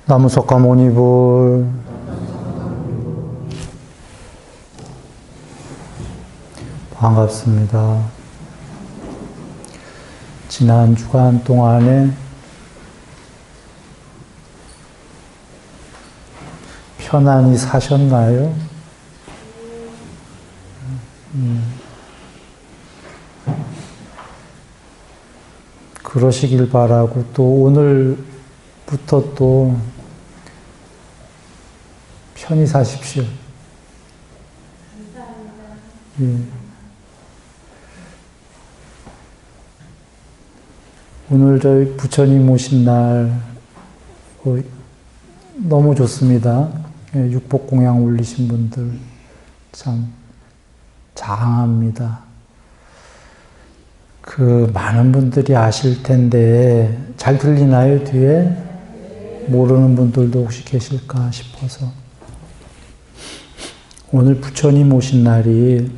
나무석가모니불 반갑습니다. 지난 주간 동안에 편안히 사셨나요? 그러시길 바라고, 또 오늘부터 또 편히 사십시오. 감사합니다. 예. 오늘 저희 부처님 오신 날 너무 좋습니다. 예, 육복공양 올리신 분들 참 장합니다. 많은 분들이 아실 텐데 잘 들리나요, 뒤에? 모르는 분들도 혹시 계실까 싶어서. 오늘 부처님 오신 날이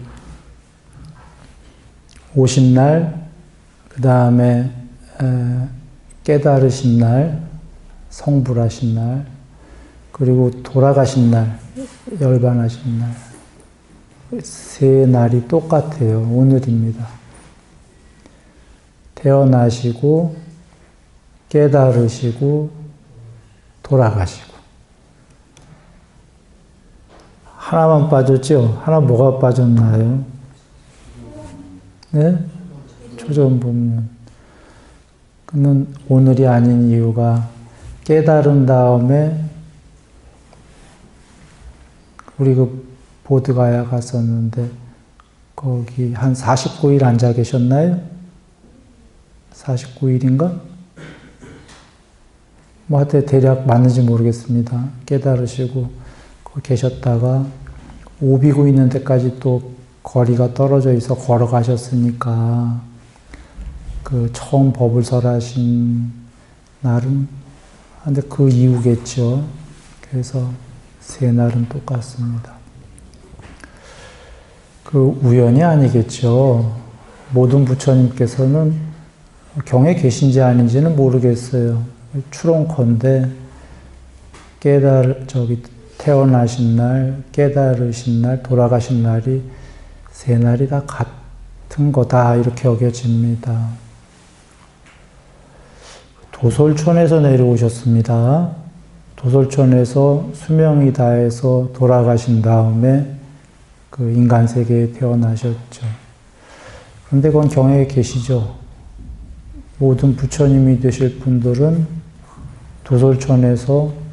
오신 날, 그 다음에 깨달으신 날, 성불하신 날, 그리고 돌아가신 날, 열반하신 날. 세 날이 똑같아요. 오늘입니다. 태어나시고, 깨달으시고, 돌아가시고. 하나만 빠졌죠? 하나 뭐가 빠졌나요? 네? 초전법륜. 그는 오늘이 아닌 이유가 깨달은 다음에 우리 보드가야 갔었는데 거기 한 49일 앉아 계셨나요? 49일인가? 뭐 하여튼 대략 맞는지 모르겠습니다. 깨달으시고 거기 계셨다가 오비고 있는 데까지 또 거리가 떨어져 있어 걸어가셨으니까 처음 법을 설하신 날은, 근데 그 이후겠죠. 그래서 세 날은 똑같습니다. 우연이 아니겠죠. 모든 부처님께서는 경에 계신지 아닌지는 모르겠어요. 추론컨대 태어나신 날, 깨달으신 날, 돌아가신 날이 세 날이 다 같은 거다 이렇게 여겨집니다. 도솔촌에서 내려오셨습니다. 도솔촌에서 수명이 다해서 돌아가신 다음에 인간 세계에 태어나셨죠. 그런데 그건 경에 계시죠. 모든 부처님이 되실 분들은 도솔촌에서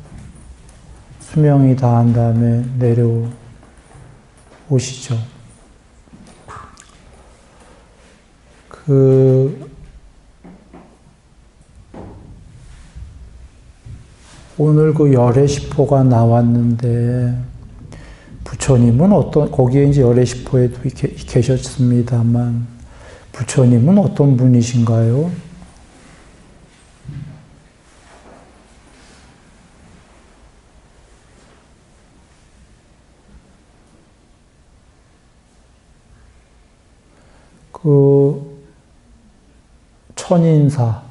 수명이 다한 다음에 내려오시죠. 오늘 열의 시포가 나왔는데, 부처님은 거기에 이제 열의 시포에도 계셨습니다만, 부처님은 어떤 분이신가요? 천인사,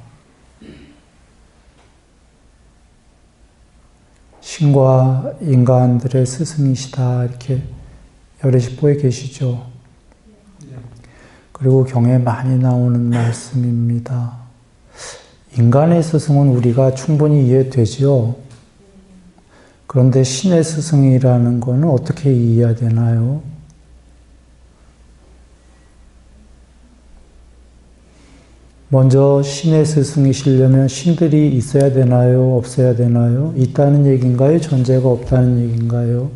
신과 인간들의 스승이시다 이렇게 열애식보에 계시죠. 그리고 경에 많이 나오는 말씀입니다. 인간의 스승은 우리가 충분히 이해되죠. 그런데 신의 스승이라는 것은 어떻게 이해해야 되나요? 먼저 신의 스승이시려면 신들이 있어야 되나요? 없어야 되나요? 있다는 얘기인가요? 존재가 없다는 얘기인가요?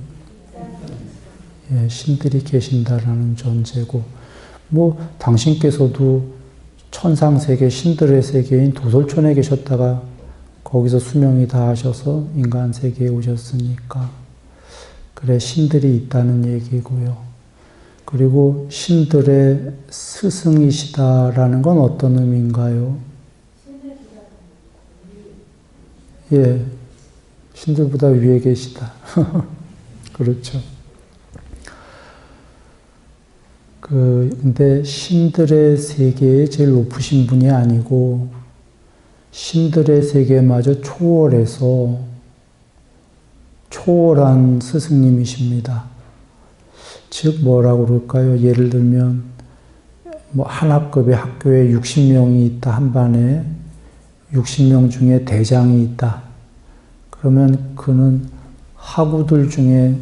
예, 신들이 계신다라는 존재고, 당신께서도 천상세계, 신들의 세계인 도솔촌에 계셨다가 거기서 수명이 다하셔서 인간 세계에 오셨으니까, 그래, 신들이 있다는 얘기고요. 그리고 신들의 스승이시다라는 건 어떤 의미인가요? 예, 신들보다 위에 계시다. 그렇죠. 근데 신들의 세계에 제일 높으신 분이 아니고 신들의 세계마저 초월해서 초월한 스승님이십니다. 즉 뭐라고 그럴까요? 예를 들면 뭐 한 학급의 학교에 60명이 있다, 한 반에 60명 중에 대장이 있다. 그러면 그는 학우들 중에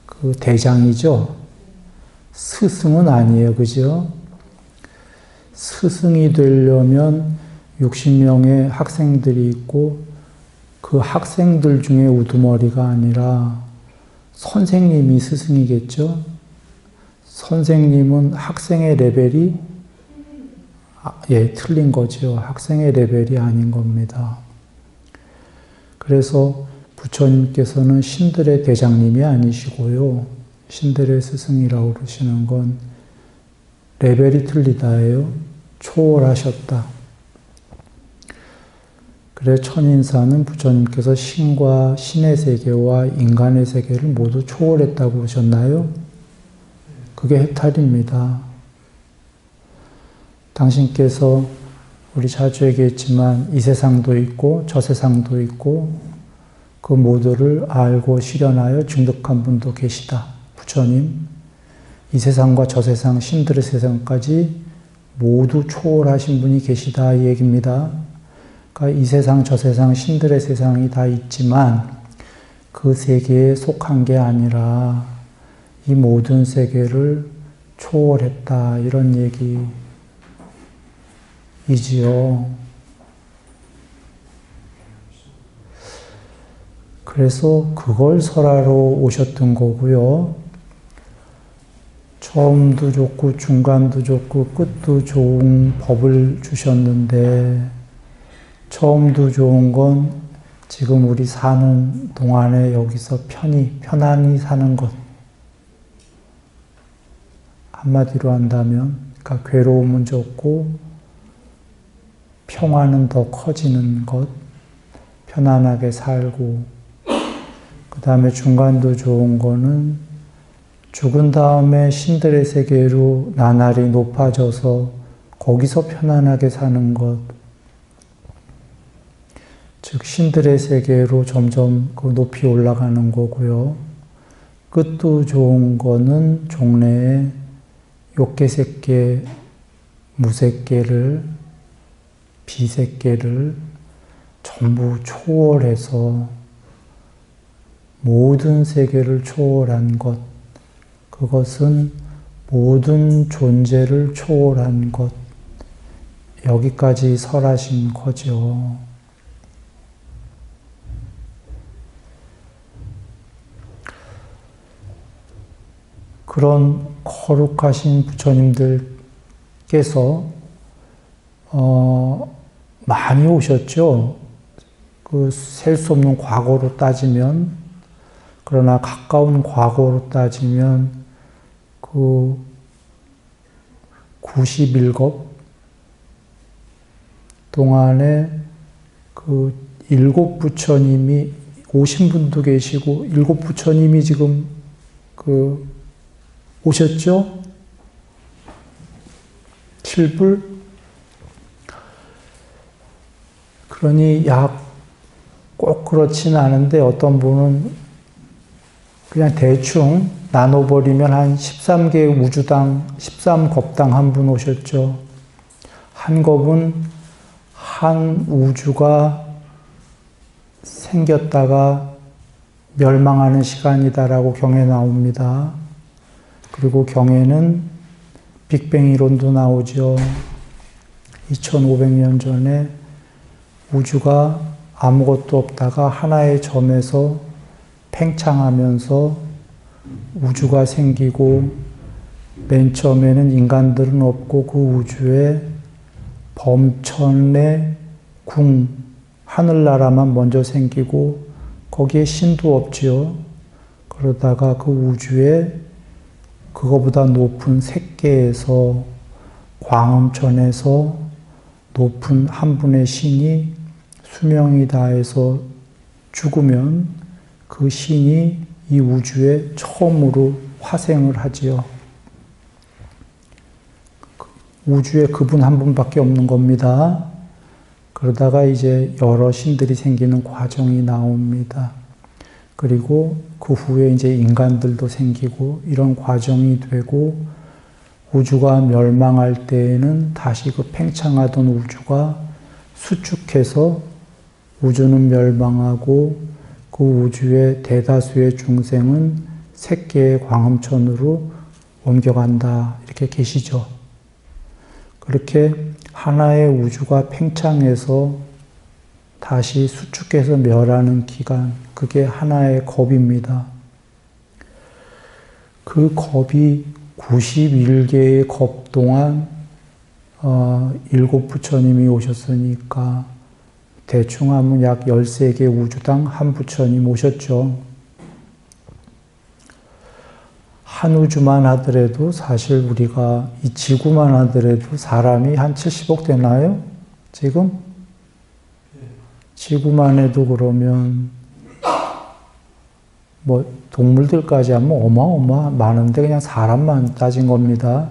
그 대장이죠. 스승은 아니에요. 그죠? 스승이 되려면 60명의 학생들이 있고 그 학생들 중에 우두머리가 아니라 선생님이 스승이겠죠? 선생님은 학생의 레벨이 틀린 거죠. 학생의 레벨이 아닌 겁니다. 그래서 부처님께서는 신들의 대장님이 아니시고요. 신들의 스승이라고 그러시는 건 레벨이 틀리다예요. 초월하셨다. 그래 천인사는 부처님께서 신과 신의 세계와 인간의 세계를 모두 초월했다고 그러셨나요? 그게 해탈입니다. 당신께서 우리 자주 얘기했지만 이 세상도 있고 저 세상도 있고 그 모두를 알고 실현하여 증득한 분도 계시다. 부처님, 이 세상과 저 세상, 신들의 세상까지 모두 초월하신 분이 계시다 이 얘기입니다. 그러니까 이 세상, 저 세상, 신들의 세상이 다 있지만 그 세계에 속한 게 아니라 이 모든 세계를 초월했다 이런 얘기이지요. 그래서 그걸 설하러 오셨던 거고요. 처음도 좋고 중간도 좋고 끝도 좋은 법을 주셨는데 처음도 좋은 건 지금 우리 사는 동안에 여기서 편안히 사는 것. 한마디로 한다면, 그러니까 괴로움은 적고 평화는 더 커지는 것, 편안하게 살고, 그 다음에 중간도 좋은 거는 죽은 다음에 신들의 세계로 나날이 높아져서 거기서 편안하게 사는 것, 즉 신들의 세계로 점점 높이 올라가는 거고요. 끝도 좋은 거는 종래에 욕계색계, 무색계를, 비색계를 전부 초월해서 모든 세계를 초월한 것, 그것은 모든 존재를 초월한 것, 여기까지 설하신 거죠. 그런 거룩하신 부처님들께서 많이 오셨죠. 그 셀 수 없는 과거로 따지면, 그러나 가까운 과거로 따지면 그 91겁 동안에 그 7부처님이 오신 분도 계시고 7부처님이 지금 오셨죠? 7불? 그러니 꼭 그렇지는 않은데 어떤 분은 그냥 대충 나눠버리면 한 13개 우주당, 13겁당 한 분 오셨죠. 한 겁은 한 우주가 생겼다가 멸망하는 시간이다라고 경에 나옵니다. 그리고 경에는 빅뱅 이론도 나오죠. 2500년 전에 우주가 아무것도 없다가 하나의 점에서 팽창하면서 우주가 생기고 맨 처음에는 인간들은 없고 그 우주에 범천의 하늘나라만 먼저 생기고 거기에 신도 없지요. 그러다가 그 우주에 그거보다 높은 색계에서 광음천에서 높은 한 분의 신이 수명이 다해서 죽으면 그 신이 이 우주에 처음으로 화생을 하지요. 우주에 그분 한 분밖에 없는 겁니다. 그러다가 이제 여러 신들이 생기는 과정이 나옵니다. 그리고 그 후에 이제 인간들도 생기고 이런 과정이 되고 우주가 멸망할 때에는 다시 그 팽창하던 우주가 수축해서 우주는 멸망하고 그 우주의 대다수의 중생은 색계의 광음천으로 옮겨간다. 이렇게 계시죠. 그렇게 하나의 우주가 팽창해서 다시 수축해서 멸하는 기간, 그게 하나의 겁입니다. 그 겁이 91개의 겁 동안 7부처님이 오셨으니까 대충 하면 약 13개 우주당 한 부처님 오셨죠. 한 우주만 하더라도 사실 우리가 이 지구만 하더라도 사람이 한 70억 되나요? 지금? 지구만 해도 그러면 뭐 동물들까지 하면 어마어마 많은데 그냥 사람만 따진 겁니다.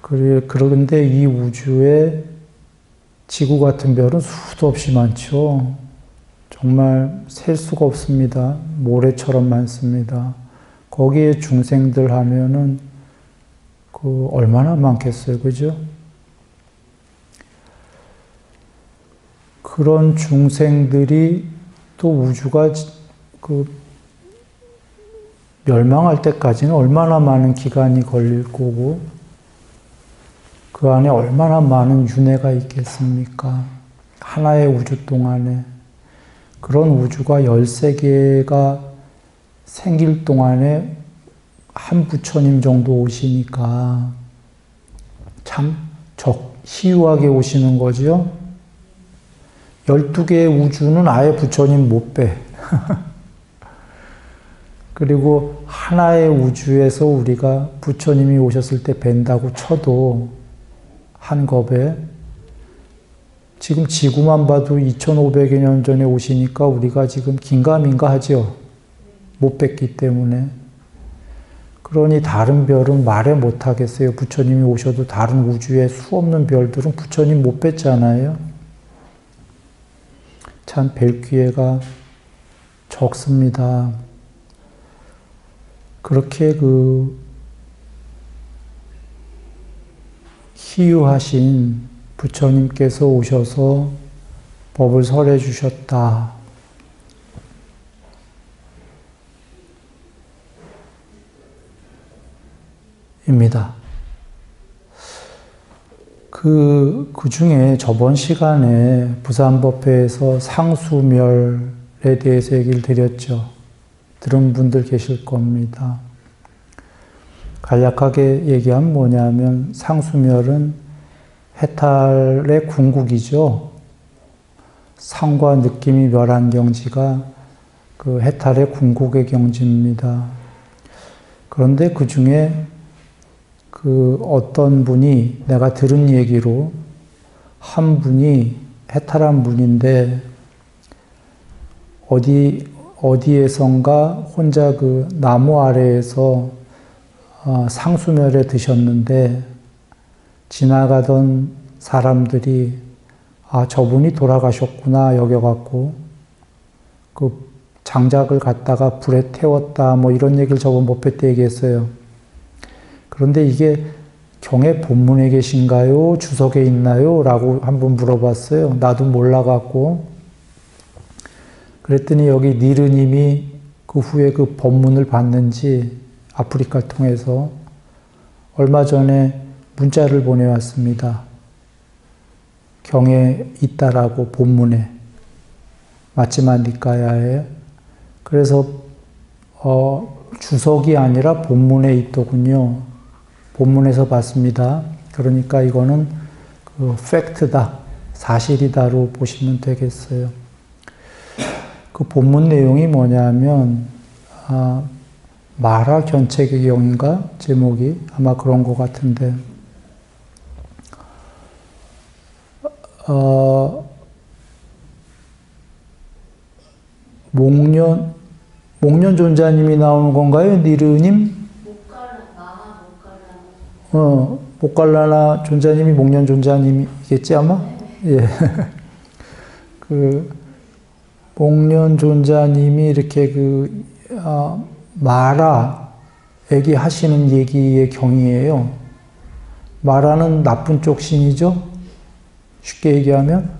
그런데 이 우주에 지구 같은 별은 수도 없이 많죠. 정말 셀 수가 없습니다. 모래처럼 많습니다. 거기에 중생들 하면은 그 얼마나 많겠어요, 그죠? 그런 중생들이 또 우주가 그 멸망할 때까지는 얼마나 많은 기간이 걸릴 거고 그 안에 얼마나 많은 윤회가 있겠습니까? 하나의 우주 동안에 그런 우주가 13개가 생길 동안에 한 부처님 정도 오시니까 참 희유하게 오시는 거죠. 12개의 우주는 아예 부처님 못 빼. 그리고 하나의 우주에서 우리가 부처님이 오셨을 때 뵌다고 쳐도 한 겁에 지금 지구만 봐도 2500여 년 전에 오시니까 우리가 지금 긴가민가 하죠. 못 뵀기 때문에. 그러니 다른 별은 말해 못하겠어요. 부처님이 오셔도 다른 우주에 수 없는 별들은 부처님 못 뵀잖아요. 참 뵐 기회가 적습니다. 그렇게 그 희유하신 부처님께서 오셔서 법을 설해 주셨다. 입니다. 그 중에 저번 시간에 부산법회에서 상수멸에 대해서 얘기를 드렸죠. 들은 분들 계실 겁니다. 간략하게 얘기하면 뭐냐면 상수멸은 해탈의 궁극이죠. 상과 느낌이 멸한 경지가 그 해탈의 궁극의 경지입니다. 그런데 그 중에 그 어떤 분이 내가 들은 얘기로 한 분이 해탈한 분인데 어디에선가 혼자 그 나무 아래에서 상수멸에 드셨는데 지나가던 사람들이 저분이 돌아가셨구나 여겨갖고 그 장작을 갖다가 불에 태웠다 뭐 이런 얘기를 저번 법회 때 얘기했어요. 그런데 이게 경의 본문에 계신가요? 주석에 있나요? 라고 한번 물어봤어요. 나도 몰라갖고. 그랬더니 여기 니르님이 그 후에 그 법문을 봤는지 아프리카를 통해서 얼마 전에 문자를 보내왔습니다. 경에 있다라고 본문에 마치마 니까야에. 그래서 주석이 아니라 본문에 있더군요. 본문에서 봤습니다. 그러니까 이거는 그 팩트다, 사실이다로 보시면 되겠어요. 그 본문 내용이 뭐냐면 마라 견책의경인가 제목이 아마 그런 것 같은데 목련 존자님이 나오는 건가요? 니르님? 목갈라나 존자님이 목련 존자님이겠지 아마? 예. 목련 존자님이 이렇게 마라에게 하시는 얘기의 경이에요. 마라는 나쁜 쪽 신이죠? 쉽게 얘기하면.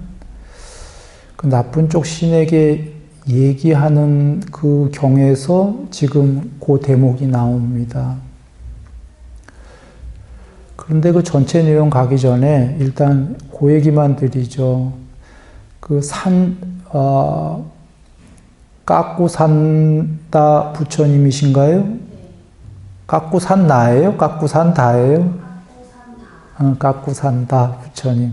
그 나쁜 쪽 신에게 얘기하는 그 경에서 지금 그 대목이 나옵니다. 그런데 그 전체 내용 가기 전에 일단 그 얘기만 드리죠. 깎고 산다 부처님이신가요? 깎고 산나예요? 깎고 산다예요? 깎고 산다 부처님.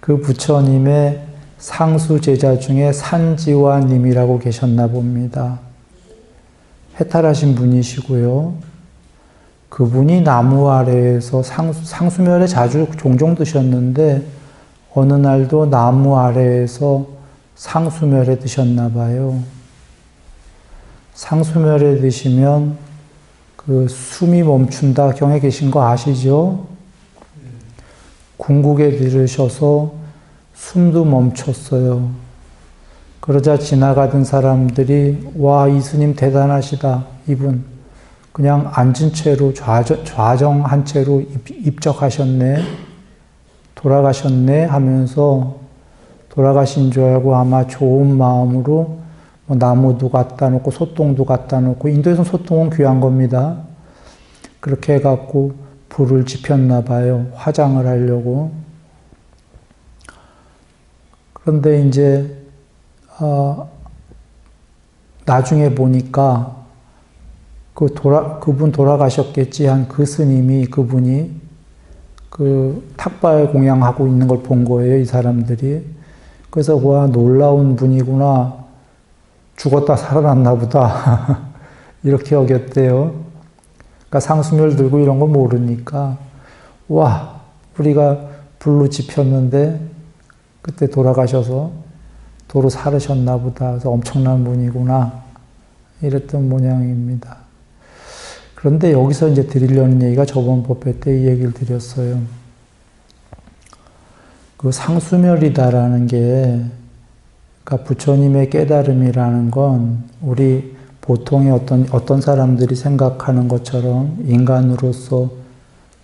그 부처님의 상수 제자 중에 산지와님이라고 계셨나 봅니다. 해탈하신 분이시고요. 그분이 나무 아래에서 상수멸에 자주 종종 드셨는데 어느 날도 나무 아래에서 상수멸에 드셨나 봐요. 상수멸에 드시면 그 숨이 멈춘다 경에 계신 거 아시죠? 궁극에 들으셔서 숨도 멈췄어요. 그러자 지나가던 사람들이 와, 이 스님 대단하시다. 이분 그냥 앉은 채로 좌정한 채로 입적하셨네. 돌아가셨네 하면서 돌아가신 줄 알고 아마 좋은 마음으로 나무도 갖다 놓고 소똥도 갖다 놓고, 인도에서는 소똥은 귀한 겁니다. 그렇게 해갖고 불을 지폈나 봐요. 화장을 하려고. 그런데 이제 나중에 보니까 그분 돌아가셨겠지 한 그 스님이, 그분이 그 탁발 공양하고 있는 걸 본 거예요, 이 사람들이. 그래서 와, 놀라운 분이구나. 죽었다 살아났나 보다. 이렇게 여겼대요. 그러니까 상수멸 들고 이런 거 모르니까 와, 우리가 불로 지폈는데 그때 돌아가셔서 도로 살으셨나 보다. 그래서 엄청난 분이구나. 이랬던 모양입니다. 그런데 여기서 이제 드리려는 얘기가 저번 법회 때 이 얘기를 드렸어요. 그 상수멸이다라는 게, 그러니까 부처님의 깨달음이라는 건 우리 보통의 어떤 사람들이 생각하는 것처럼 인간으로서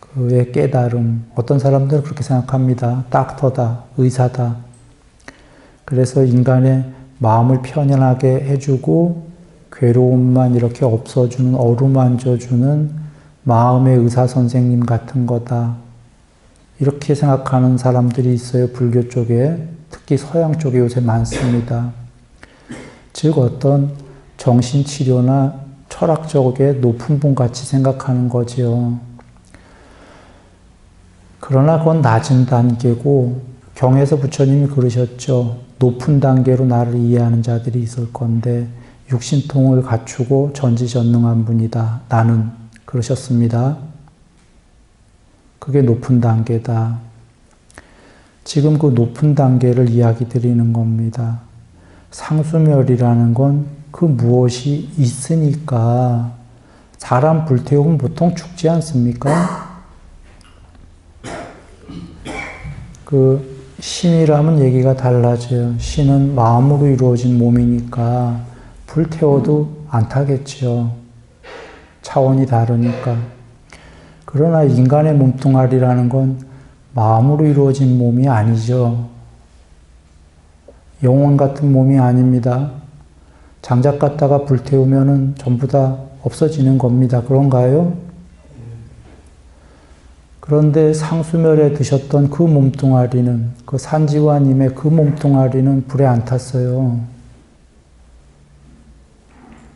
그의 깨달음, 어떤 사람들은 그렇게 생각합니다. 닥터다, 의사다. 그래서 인간의 마음을 편안하게 해주고 괴로움만 이렇게 없어주는, 어루만져주는 마음의 의사 선생님 같은 거다. 이렇게 생각하는 사람들이 있어요. 불교 쪽에. 특히 서양 쪽에 요새 많습니다. 즉 어떤 정신치료나 철학적에 높은 분 같이 생각하는 거지요. 그러나 그건 낮은 단계고, 경에서 부처님이 그러셨죠. 높은 단계로 나를 이해하는 자들이 있을 건데 육신통을 갖추고 전지전능한 분이다. 나는. 그러셨습니다. 그게 높은 단계다. 지금 그 높은 단계를 이야기 드리는 겁니다. 상수멸이라는 건 그 무엇이 있으니까. 사람 불태우면 보통 죽지 않습니까? 그 신이라면 얘기가 달라져요. 신은 마음으로 이루어진 몸이니까 불태워도 안 타겠죠. 차원이 다르니까. 그러나 인간의 몸뚱아리라는 건 마음으로 이루어진 몸이 아니죠. 영혼 같은 몸이 아닙니다. 장작 갖다가 불태우면은 전부 다 없어지는 겁니다. 그런가요? 그런데 상수멸에 드셨던 그 몸뚱아리는, 그 산지와님의 그 몸뚱아리는 불에 안 탔어요.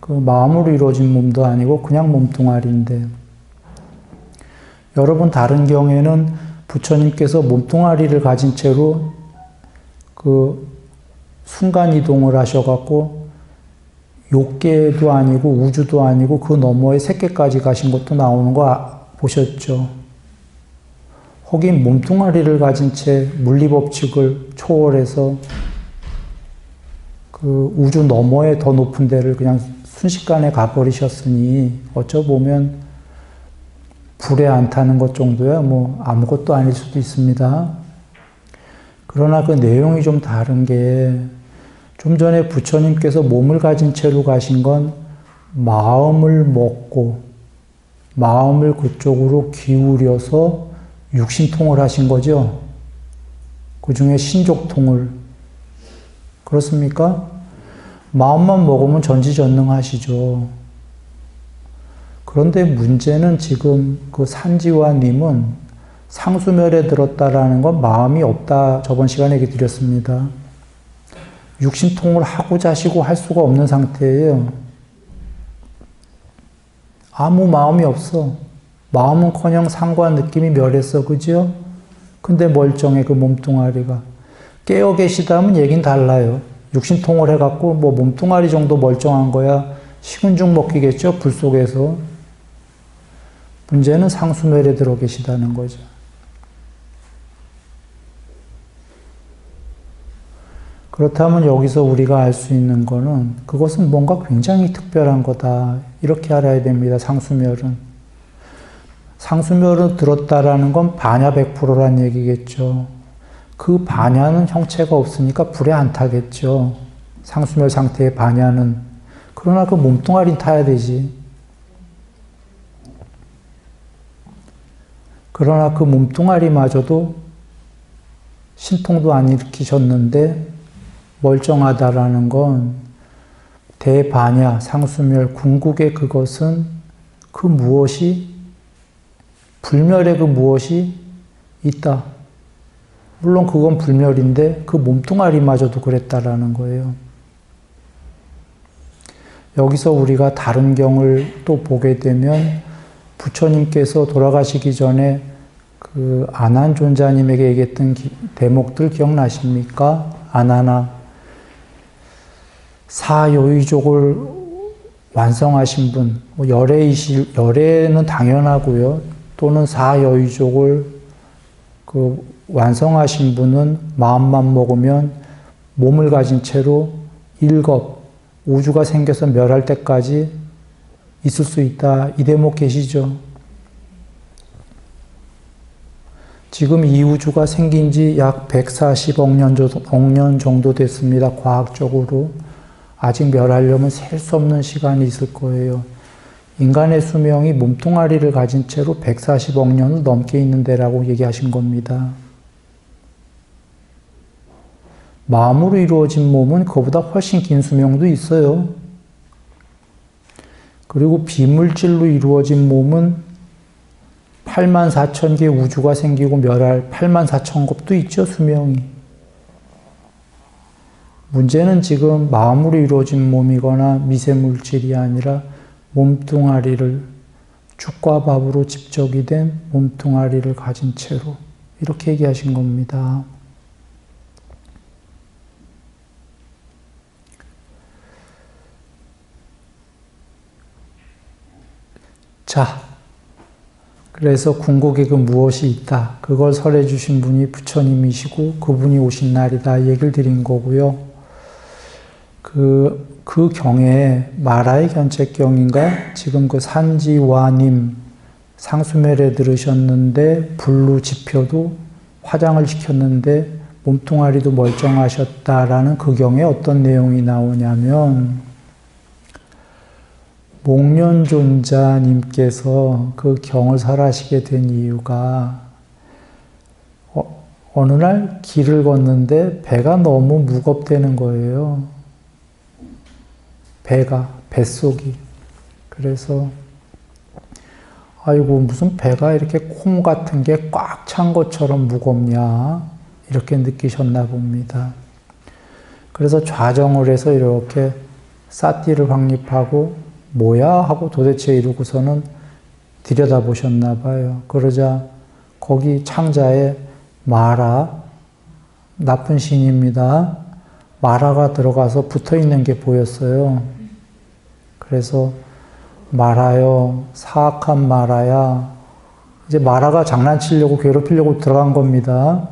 그 마음으로 이루어진 몸도 아니고 그냥 몸뚱아리인데, 여러분 다른 경우에는 부처님께서 몸뚱아리를 가진 채로 그 순간이동을 하셔갖고 욕계도 아니고 우주도 아니고 그 너머에 세계까지 가신 것도 나오는 거 보셨죠? 혹은 몸뚱아리를 가진 채 물리법칙을 초월해서 그 우주 너머에 더 높은 데를 그냥 순식간에 가버리셨으니 어쩌보면 불에 안 타는 것 정도야 뭐 아무것도 아닐 수도 있습니다. 그러나 그 내용이 좀 다른 게, 좀 전에 부처님께서 몸을 가진 채로 가신 건 마음을 먹고 마음을 그쪽으로 기울여서 육신통을 하신 거죠. 그 중에 신족통을. 그렇습니까? 마음만 먹으면 전지전능하시죠. 그런데 문제는 지금 그 산지와님은 상수멸에 들었다라는 건 마음이 없다. 저번 시간에 얘기 드렸습니다. 육신통을 하고자 하시고 할 수가 없는 상태예요. 아무 마음이 없어. 마음은커녕 상과 느낌이 멸했어. 그죠? 근데 멀쩡해, 그 몸뚱아리가. 깨어 계시다면 얘긴 달라요. 육신통을 해갖고 뭐 몸뚱아리 정도 멀쩡한 거야 식은 죽 먹기겠죠, 불 속에서. 문제는 상수멸에 들어 계시다는 거죠. 그렇다면 여기서 우리가 알 수 있는 거는 그것은 뭔가 굉장히 특별한 거다. 이렇게 알아야 됩니다. 상수멸은. 상수멸을 들었다라는 건 반야 100%란 얘기겠죠. 그 반야는 형체가 없으니까 불에 안 타겠죠. 상수멸 상태의 반야는. 그러나 그 몸뚱아리는 타야 되지. 그러나 그 몸뚱아리마저도 신통도 안 일으키셨는데 멀쩡하다라는 건 대반야, 상수멸, 궁극의 그것은 그 무엇이, 불멸의 그 무엇이 있다. 물론 그건 불멸인데 그 몸뚱아리마저도 그랬다라는 거예요. 여기서 우리가 다른 경을 또 보게 되면 부처님께서 돌아가시기 전에 그 아난존자님에게 얘기했던 대목들 기억나십니까? 아나나 사요의족을 완성하신 분, 뭐 열애는 당연하고요. 또는 사요의족을 그 완성하신 분은 마음만 먹으면 몸을 가진 채로 일겁, 우주가 생겨서 멸할 때까지 있을 수 있다. 이 대목 계시죠? 지금 이 우주가 생긴 지 약 140억 년 정도 됐습니다. 과학적으로. 아직 멸하려면 셀 수 없는 시간이 있을 거예요. 인간의 수명이 몸뚱아리를 가진 채로 140억 년을 넘게 있는데라고 얘기하신 겁니다. 마음으로 이루어진 몸은 그보다 훨씬 긴 수명도 있어요. 그리고 비물질로 이루어진 몸은 84,000개 우주가 생기고 멸할 84,000겁도 있죠, 수명이. 문제는 지금 마음으로 이루어진 몸이거나 미세물질이 아니라 몸뚱아리를, 죽과 밥으로 집적이 된 몸뚱아리를 가진 채로 이렇게 얘기하신 겁니다. 자, 그래서 궁극의 그 무엇이 있다. 그걸 설해 주신 분이 부처님이시고 그분이 오신 날이다. 얘기를 드린 거고요. 그 경에 마라의 견책경인가? 지금 그 산지와님 상수멸에 들으셨는데 불루 지표도 화장을 시켰는데 몸뚱아리도 멀쩡하셨다라는 그 경에 어떤 내용이 나오냐면 목련존자님께서 그 경을 설하시게 된 이유가 어느 날 길을 걷는데 배가 너무 무겁다는 거예요. 뱃속이. 그래서 아이고 무슨 배가 이렇게 콩 같은 게 꽉 찬 것처럼 무겁냐 이렇게 느끼셨나 봅니다. 그래서 좌정을 해서 이렇게 삿띠를 확립하고 뭐야 하고 도대체 이러고서는 들여다보셨나 봐요. 그러자 거기 창자에 마라, 나쁜 신입니다. 마라가 들어가서 붙어있는 게 보였어요. 그래서 마라요, 사악한 마라야. 이제 마라가 장난치려고 괴롭히려고 들어간 겁니다.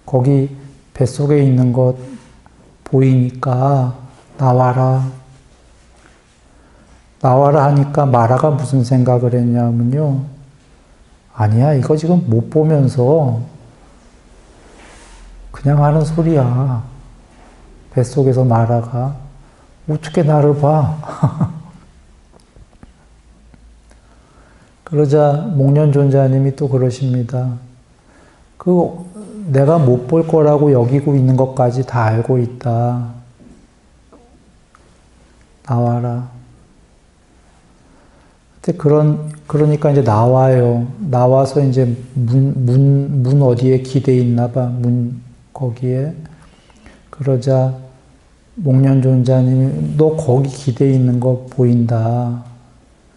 거기 뱃속에 있는 것 보이니까 나와라. 나와라 하니까 마라가 무슨 생각을 했냐면요. 아니야, 이거 지금 못 보면서 그냥 하는 소리야. 뱃속에서 마라가 어떻게 나를 봐? 그러자 목련존자님이 또 그러십니다. 내가 못 볼 거라고 여기고 있는 것까지 다 알고 있다. 나와라. 그러니까 이제 나와요. 나와서 이제 문 어디에 기대 있나 봐. 문 거기에. 그러자 목련존자님이 너 거기 기대 있는 거 보인다.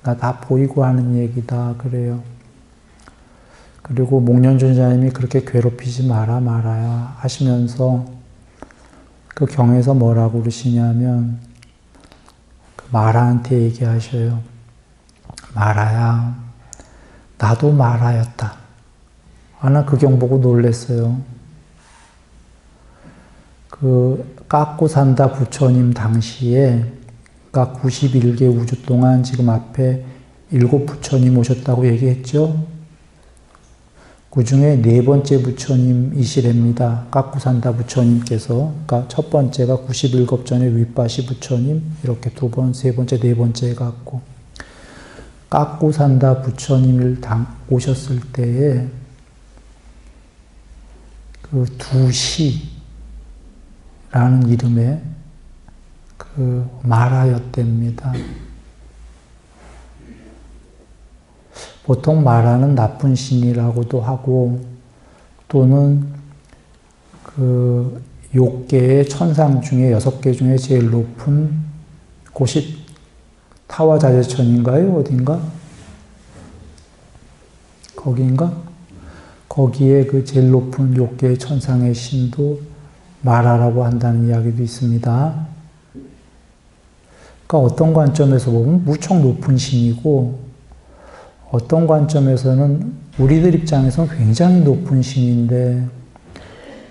나 다 보이고 하는 얘기다. 그래요. 그리고 목련존자님이 그렇게 괴롭히지 말아야 하시면서 그 경에서 뭐라고 그러시냐면 그 마라한테 얘기하셔요. 마라야, 나도 마라였다. 나 그 경 보고 놀랬어요. 그 깎고 산다 부처님 당시에 그러니까 91개 우주 동안 지금 앞에 7 부처님 오셨다고 얘기했죠. 그 중에 4번째 부처님이시랍니다. 깎고 산다 부처님께서. 그러니까 첫 번째가 91겁전의 윗바시 부처님, 이렇게 2번, 3번째, 4번째 해갖고 깎고 산다 부처님을 오셨을 때에 그 두시라는 이름의 그 마라였답니다. 보통 마라는 나쁜 신이라고도 하고 또는 그 6개의 천상 중에 6개 중에 제일 높은 곳이 타와자재천인가요? 어딘가? 거기인가? 거기에 그 제일 높은 6개의 천상의 신도 마라라고 한다는 이야기도 있습니다. 그러니까 어떤 관점에서 보면 무척 높은 신이고 어떤 관점에서는 우리들 입장에서는 굉장히 높은 신인데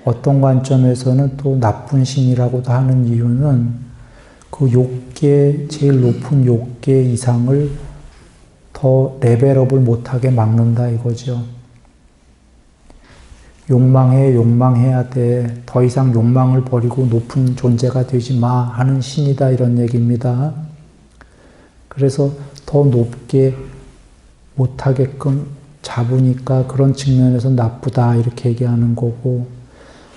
어떤 관점에서는 또 나쁜 신이라고도 하는 이유는 그 6개, 제일 높은 6개 이상을 더 레벨업을 못하게 막는다 이거죠. 욕망해야 돼. 더 이상 욕망을 버리고 높은 존재가 되지 마 하는 신이다 이런 얘기입니다. 그래서 더 높게 못하게끔 잡으니까 그런 측면에서 나쁘다 이렇게 얘기하는 거고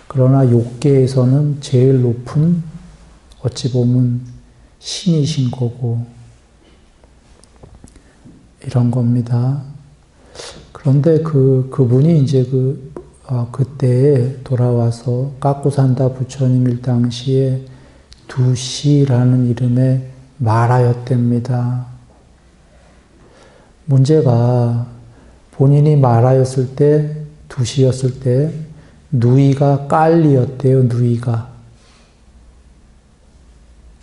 그러나 6개에서는 제일 높은 어찌 보면 신이신 거고 이런 겁니다. 그런데 그분이 이제 그때에 돌아와서 깎고 산다 부처님일 당시에 두시라는 이름의 마라였답니다. 문제가 본인이 마라였을 때, 두시였을 때 누이가 깔리였대요. 누이가.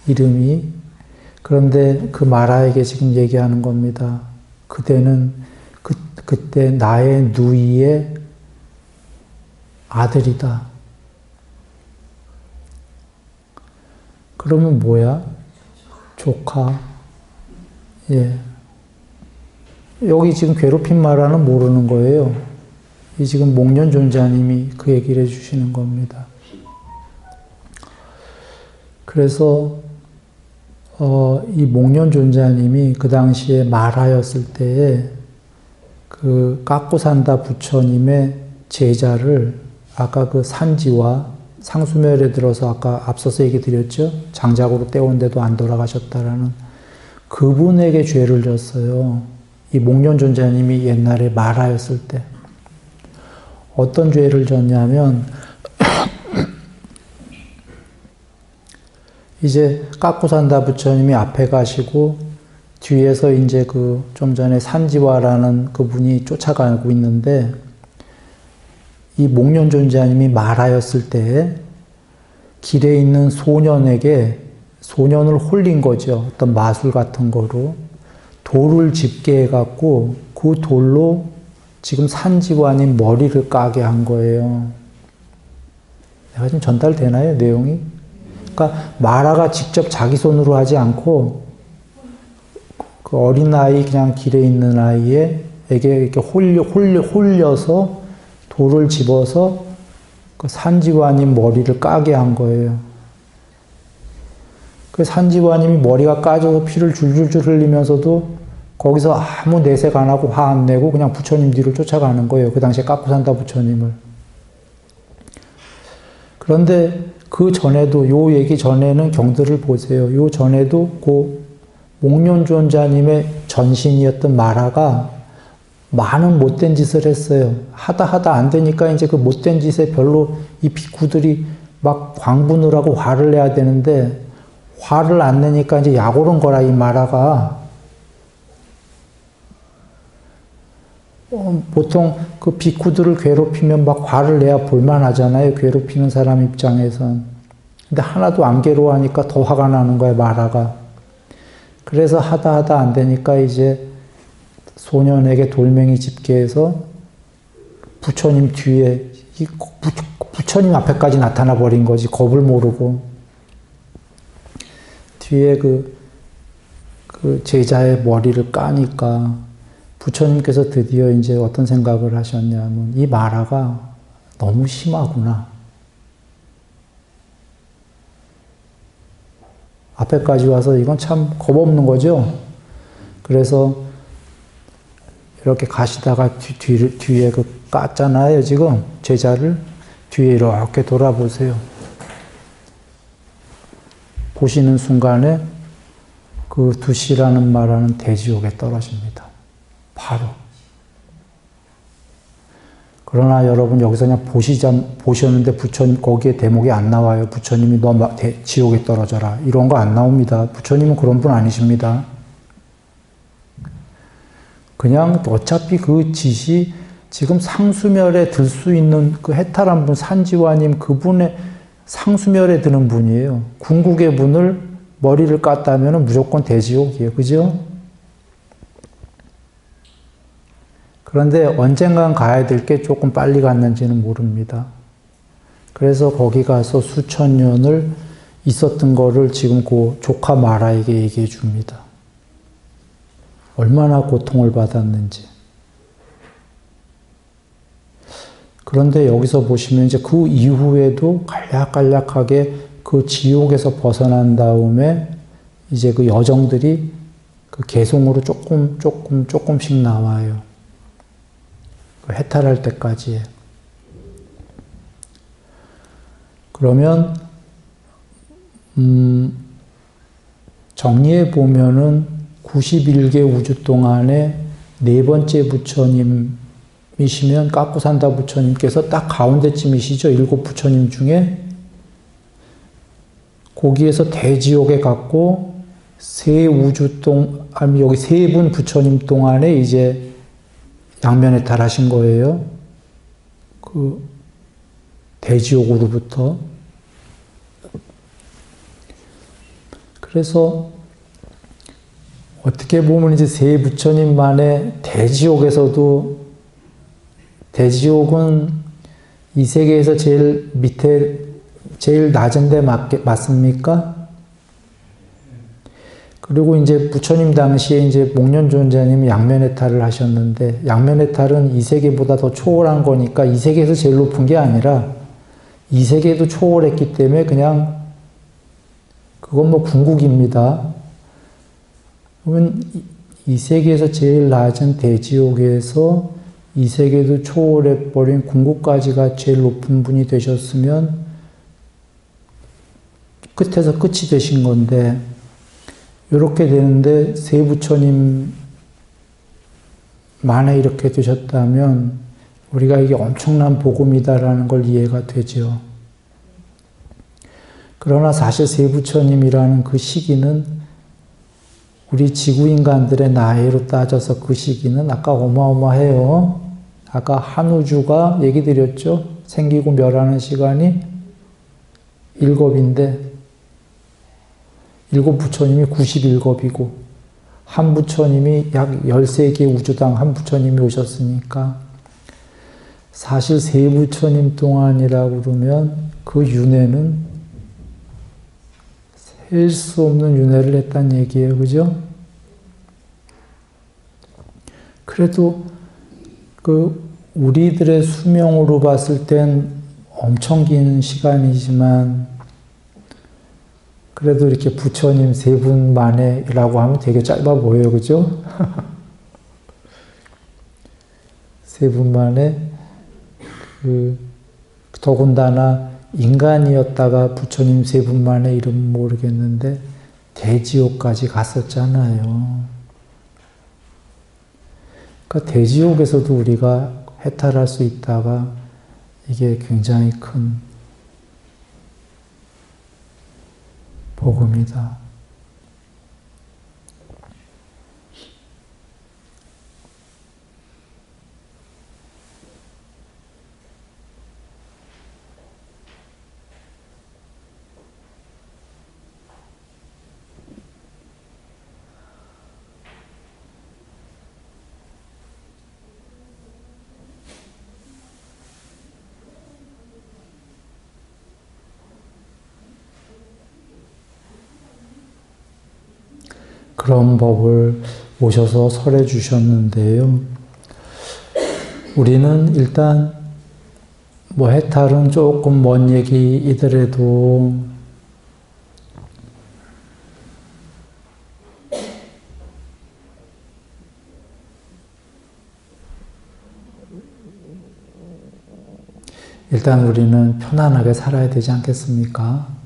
이름이. 그런데 그 마라에게 지금 얘기하는 겁니다. 그대는 그때 나의 누이의 아들이다. 그러면 뭐야? 조카. 예. 여기 지금 괴롭힌 마라는 모르는 거예요. 이 지금 목련존자님이 그 얘기를 해주시는 겁니다. 그래서 이 목련존자님이 그 당시에 마라였을 때에 그 깎고 산다 부처님의 제자를 아까 그 산지와 상수멸에 들어서 아까 앞서서 얘기 드렸죠. 장작으로 때웠는데도 안 돌아가셨다라는 그분에게 죄를 졌어요. 이 목련존자님이 옛날에 마라였을 때 어떤 죄를 졌냐면 이제 깎고 산다 부처님이 앞에 가시고 뒤에서 이제 그 좀 전에 산지와라는 그분이 쫓아가고 있는데 이 목련존자님이 마라였을 때 길에 있는 소년을 홀린 거죠. 어떤 마술 같은 거로 돌을 짚게 해갖고 그 돌로 지금 산지와님 머리를 까게 한 거예요. 내가 지금 전달되나요? 내용이? 그러니까 마라가 직접 자기 손으로 하지 않고 그 어린아이 그냥 길에 있는 아이에게 이렇게 홀려서 돌을 집어서 그 산지와님 머리를 까게 한 거예요. 그 산지와님이 머리가 까져서 피를 줄줄줄 흘리면서도 거기서 아무 내색 안 하고 화 안 내고 그냥 부처님 뒤를 쫓아가는 거예요. 그 당시에 까꾸산다 부처님을. 그런데 그 전에도, 요 얘기 전에는 경들을 보세요. 요 전에도 그 목련존자님의 전신이었던 마라가 많은 못된 짓을 했어요. 하다 안 되니까 이제 그 못된 짓에 별로 이 비쿠들이 막 광분을 하고 화를 내야 되는데 화를 안 내니까 이제 약 오른 거라, 이 마라가. 보통 그 비쿠들을 괴롭히면 막 화를 내야 볼만하잖아요. 괴롭히는 사람 입장에선. 근데 하나도 안 괴로워하니까 더 화가 나는 거예요, 마라가. 그래서 하다 안 되니까 이제 소년에게 돌멩이 집게해서 부처님 뒤에, 부처님 앞에까지 나타나 버린 거지. 겁을 모르고. 뒤에 그 제자의 머리를 까니까 부처님께서 드디어 이제 어떤 생각을 하셨냐면, 이 마라가 너무 심하구나. 앞에까지 와서 이건 참 겁없는 거죠. 그래서 이렇게 가시다가 뒤에 그 깠잖아요, 지금. 제자를 뒤에 이렇게 돌아보세요. 보시는 순간에 그 두시라는 말하는 대지옥에 떨어집니다. 바로. 그러나 여러분 여기서 그냥 보셨는데 부처님 거기에 대목이 안 나와요. 부처님이 너 지옥에 떨어져라. 이런 거 안 나옵니다. 부처님은 그런 분 아니십니다. 그냥 어차피 그 짓이 지금 상수멸에 들 수 있는 그 해탈한 분, 산지와님 그분의 상수멸에 드는 분이에요. 궁극의 분을 머리를 깠다면 무조건 대지옥이에요. 그죠? 그런데 언젠간 가야 될 게 조금 빨리 갔는지는 모릅니다. 그래서 거기 가서 수천 년을 있었던 거를 지금 그 조카 마라에게 얘기해 줍니다. 얼마나 고통을 받았는지. 그런데 여기서 보시면 이제 그 이후에도 간략간략하게 그 지옥에서 벗어난 다음에 이제 그 여정들이 그 개송으로 조금씩 나와요. 그 해탈할 때까지. 그러면 정리해 보면은 91개 우주 동안에 네 번째 부처님이시면 까꾸산다 부처님께서 딱 가운데쯤이시죠. 7 부처님 중에. 거기에서 대지옥에 갔고 세 우주 아니 여기 세 분 부처님 동안에 이제 양면해탈하신 거예요. 그 대지옥으로부터. 그래서 어떻게 보면 이제 세 부처님만의 대지옥은 이 세계에서 제일 밑에 제일 낮은 데 맞습니까? 그리고 이제 부처님 당시에 이제 목련존자님이 양면해탈을 하셨는데, 양면해탈은 이 세계보다 더 초월한 거니까 이 세계에서 제일 높은 게 아니라 이 세계도 초월했기 때문에 그냥 그건 뭐 궁극입니다. 그러면 이 세계에서 제일 낮은 대지옥에서 이 세계도 초월해버린 궁극까지가 제일 높은 분이 되셨으면 끝에서 끝이 되신 건데, 이렇게 되는데 세 부처님 만에 이렇게 되셨다면 우리가 이게 엄청난 복음이다라는 걸 이해가 되죠. 그러나 사실 세 부처님이라는 그 시기는 우리 지구인간들의 나이로 따져서 그 시기는 아까 어마어마해요. 아까 한 우주가 얘기 드렸죠. 생기고 멸하는 시간이 7인데 7 부처님이 91겁이고 한 부처님이 약 13개 우주당 한 부처님이 오셨으니까 사실 세 부처님 동안이라고 그러면 그 윤회는 셀 수 없는 윤회를 했다는 얘기예요. 그죠? 그래도 그 우리들의 수명으로 봤을 땐 엄청 긴 시간이지만 그래도 이렇게 부처님 세 분 만에라고 하면 되게 짧아 보여요. 그죠? 세 분 만에 더군다나 인간이었다가 부처님 세 분 만에 이름 모르겠는데 대지옥까지 갔었잖아요. 그러니까 대지옥에서도 우리가 해탈할 수 있다가 이게 굉장히 큰 복음이다. 그런 법을 오셔서 설해 주셨는데요. 우리는 일단 뭐 해탈은 조금 먼 얘기이더라도 일단 우리는 편안하게 살아야 되지 않겠습니까?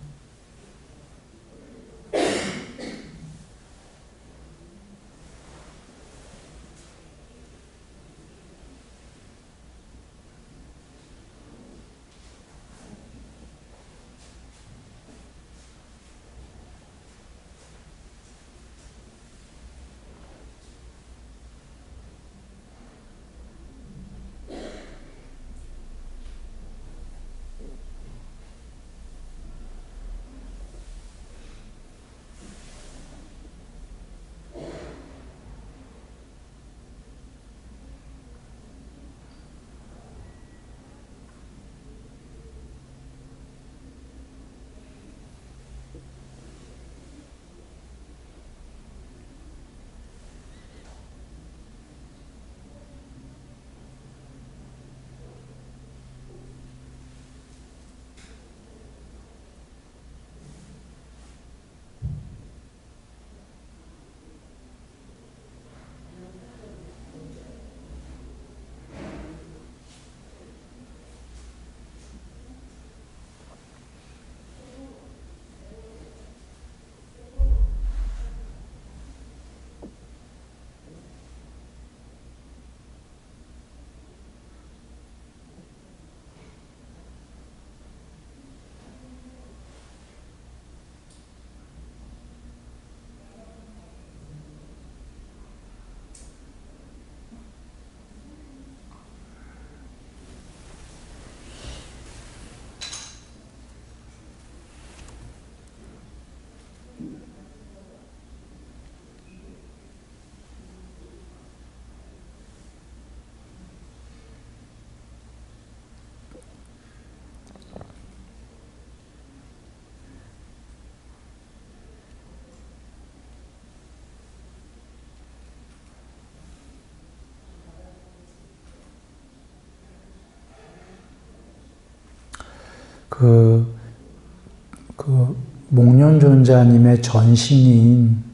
목련존자님의 전신인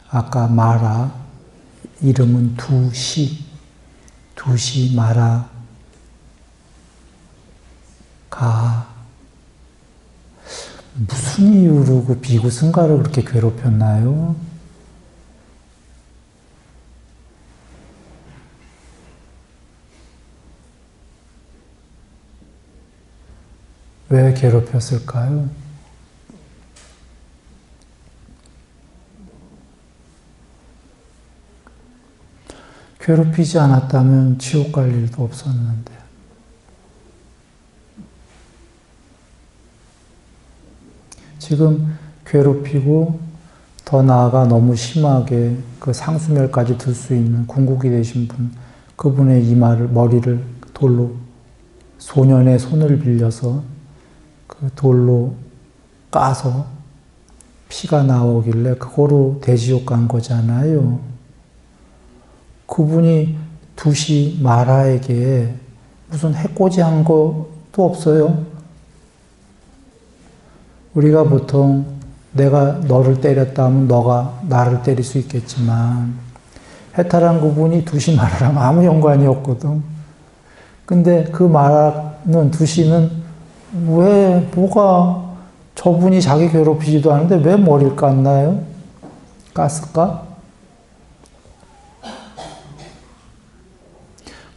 아까 마라 이름은 두시 마라가 무슨 이유로 그 비구 승가를 그렇게 괴롭혔나요? 왜 괴롭혔을까요? 괴롭히지 않았다면 지옥 갈 일도 없었는데. 지금 괴롭히고 더 나아가 너무 심하게 그 상수멸까지 들 수 있는 궁극이 되신 분, 그분의 머리를 돌로, 소년의 손을 빌려서 그 돌로 까서 피가 나오길래 그거로 대지옥 간 거잖아요. 그분이 두시 마라에게 무슨 해코지 한 것도 없어요. 우리가 보통 내가 너를 때렸다 하면 너가 나를 때릴 수 있겠지만 해탈한 그분이 두시마라랑 아무 연관이 없거든. 근데 그 말하는 두시는 왜 뭐가 저분이 자기 괴롭히지도 않은데 왜 머리를 깠나요? 깠을까?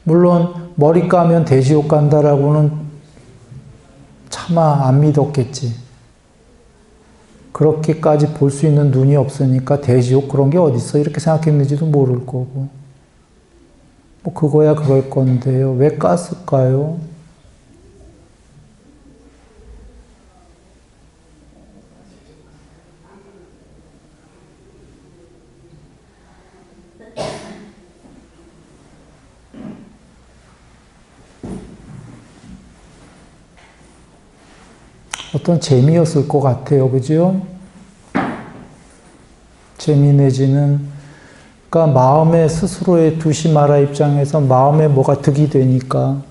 물론 머리 까면 대지옥 간다라고는 차마 안 믿었겠지. 그렇게까지 볼 수 있는 눈이 없으니까 대지옥 그런 게 어딨어 이렇게 생각했는지도 모를 거고. 뭐 그거야 그럴 건데요. 왜 깠을까요? 어떤 재미였을 것 같아요. 그죠? 재미 내지는, 그러니까 마음에 스스로의 두시마라 입장에서 마음에 뭐가 득이 되니까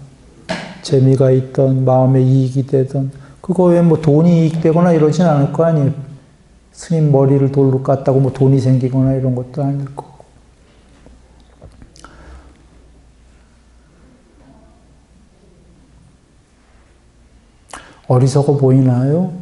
재미가 있던 마음에 이익이 되던 그거 왜 뭐 돈이 이익되거나 이러진 않을 거 아니에요. 스님 머리를 돌로 깠다고 뭐 돈이 생기거나 이런 것도 아닐 거고. 어리석어 보이나요?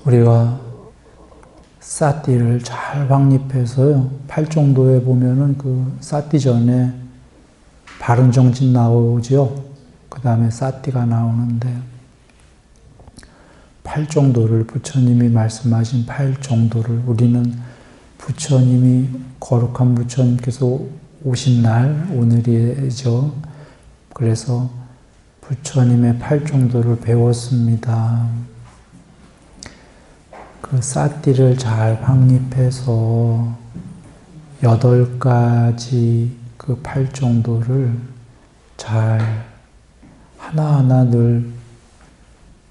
우리가 사띠를 잘 확립해서요. 팔정도에 보면은 그 사띠 전에 바른 정진 나오죠. 그 다음에 사띠가 나오는데 팔정도를 부처님이 말씀하신 팔정도를 우리는 부처님이 거룩한 부처님께서 오신 날 오늘이죠. 그래서 부처님의 팔정도를 배웠습니다. 그 사띠를 잘 확립해서 8가지 그 팔정도를 잘 하나하나 늘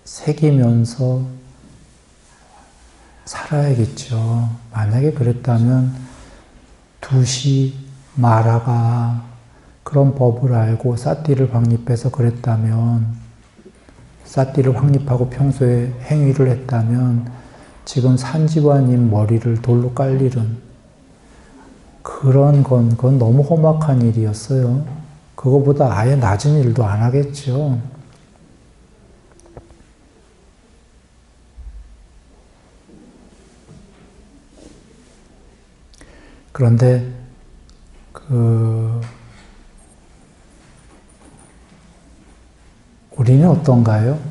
새기면서 살아야겠죠. 만약에 그랬다면 두시 마라가 그런 법을 알고 사띠를 확립해서 그랬다면, 사띠를 확립하고 평소에 행위를 했다면 지금 산지관님 머리를 돌로 깔 일은 그건 너무 험악한 일이었어요. 그거보다 아예 낮은 일도 안 하겠죠. 그런데 우리는 어떤가요?